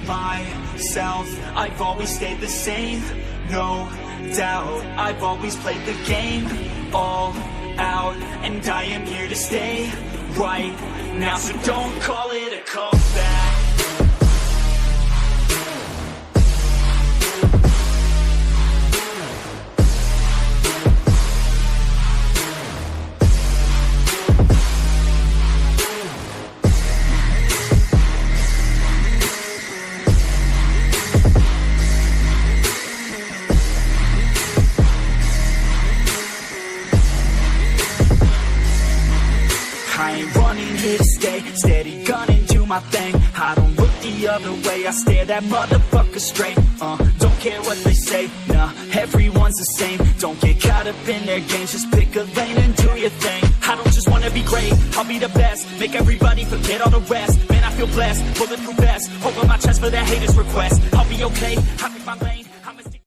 myself. I've always stayed the same, no doubt. I've always played the game all out, and I am here to stay right now. So don't call it a comeback. I ain't running here to stay, steady gunning, do my thing. I don't look the other way, I stare that motherfucker straight. Don't care what they say, nah, everyone's the same. Don't get caught up in their games, just pick a lane and do your thing. I don't just wanna be great, I'll be the best. Make everybody forget all the rest. Man, I feel blessed, bulletproof vest over my chest for that haters' request. I'll be okay, I pick my lane.